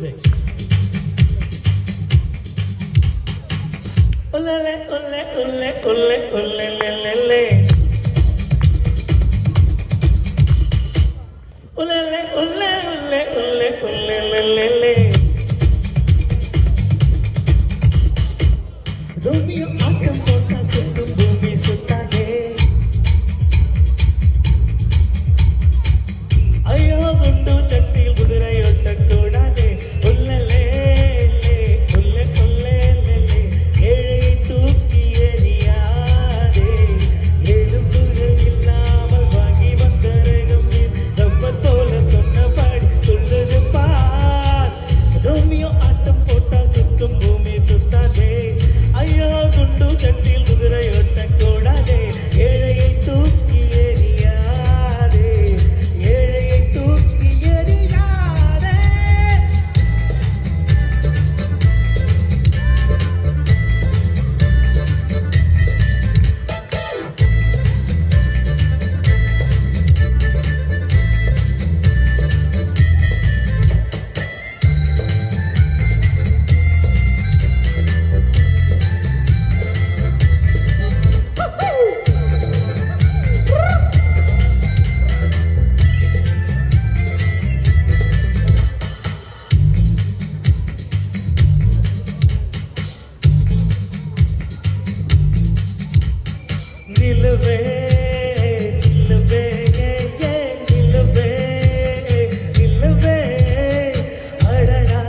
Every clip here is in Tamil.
music. Olele, ole, ole, ole, ole, le, le, le. Olele, ole, ole, ole, ole, le, le, le. Romeo ஆட்டம் போட்டால் சுற்றும் பூமி சுத்தாதே. ஐயோ குண்டு சட்டியில் குதிரை ஒட்டக்கூடாதே. உள்ளலே உள்ள கொள்ளலே ஏழை தூக்கி எறியாதே. எழுப்புகள் இல்லாமல் வாங்கி வந்த ரகம் ரொம்ப தோல சொன்னபடி சொல்லுது பார். ரோமியோ ஆட்டம் போட்டால் சுற்றும் பூமி சுத்தாதே. ஐயோ குண்டு சட்டியில் குதிரை ஒட்டக்கூடாதே. ஏழையை தூக்கி எறியாதே. ஏழையை தூக்கி எறியாதே. நிலவே நிலவே நிலவே நிலவே அடடா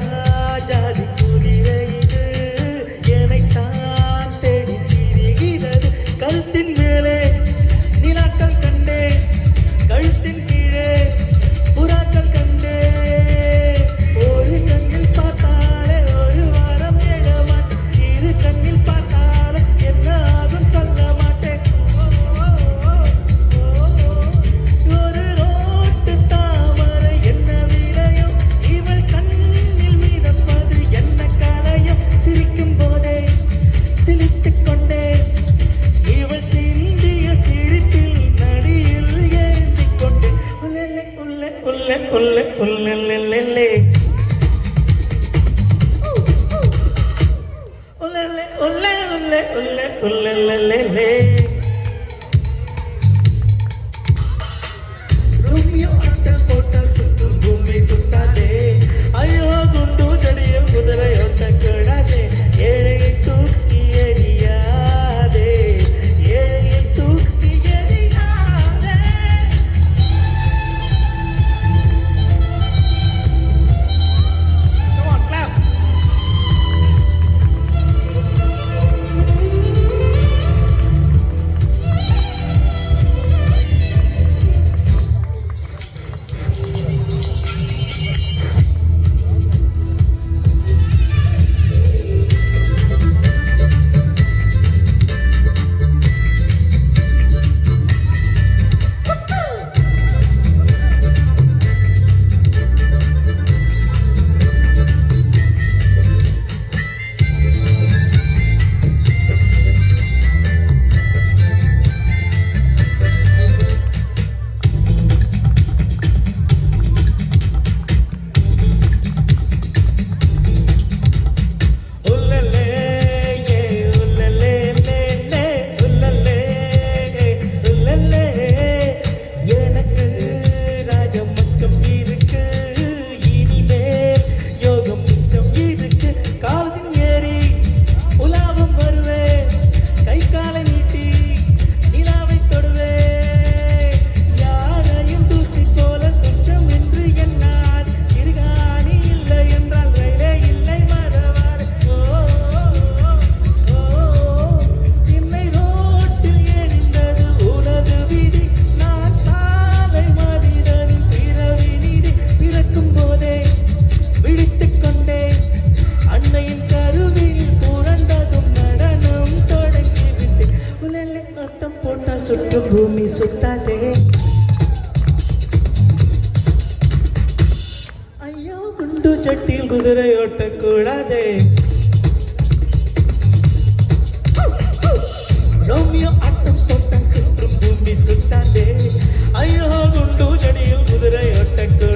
ஜாதி புரிகிற இது என்னைத்தான் தேடி திரிகிறது. கழுத்தின் மேலே நிலாக்கள் கண்டே, கழுத்தின் கீழே புறாக்கள் கண்டே. ஒரு கண்ணில் பார்த்தாலே ஒரு வாரம் எழமான், இரு கண்ணில் பார்த்தாலே என்ன ஆகும் சொல்ல மாட்டேன். ஒரு ரோட்டு தாமரை என்ன விடயம், இவள் கண்ணில் மீதப்பது என்ன கலையம். சிரிக்கும் போதே சிரித்துக் கொண்டே இவள் சிந்திய சிரிப்பில் நடியில் ஏந்திக் கொண்டே. உள்ளே உள்ளே உள்ளே உள்ளே உள்ளே உள்ளே உள்ளே உள்ளே உள்ளே உள்ளே உள்ளே. ரோமியோ ஆட்டம் போட்டால் சுற்றும் பூமி சுத்தாதே. ஐயோ குண்டு ஜடியில் குதிரை ஒட்டக்கூடாதே. ஏழையை தூக்கி எறியாதே. ஏழையை தூக்கி எறியாதே. Come on, clap. எனக்கு ராஜம் மச்சம் இருக்கு, இனிமேல் யோகம் மிச்சம் இருக்கு. காலத்தின் ஏறி உலாவும் வருவேன், கை காலை நீட்டி நிலாவை தொடுவேன். யாரையும் தூக்கி போல துச்சம் என்று என்னார். இருகாணி இல்லை என்றால் ரயிலே இல்லை மறவார். என்னை ரோட்டில் எரிந்தது உனது விதி. நான் சாலை மனிதனின் பிறவி நிதி. பிறக்கும் போதே விழித்துக் கொண்டேன், அன்னையின் கருவியில் புரண்டதும் நடனம் தொடங்கிவிட்டேன். உலலை ஆட்டம் போட்டால் சுற்றும் பூமி சுத்தாதே. ஐயோ குண்டு சட்டியில் குதிரை ஓட்டக்கூடாதே. ரோமியோ ஆட்டம் போட்டால் சுற்றும் பூமி சுத்தாதே. ஐயோ குண்டு சட்டியில் குதிரை ஓட்டக்கூடாதே.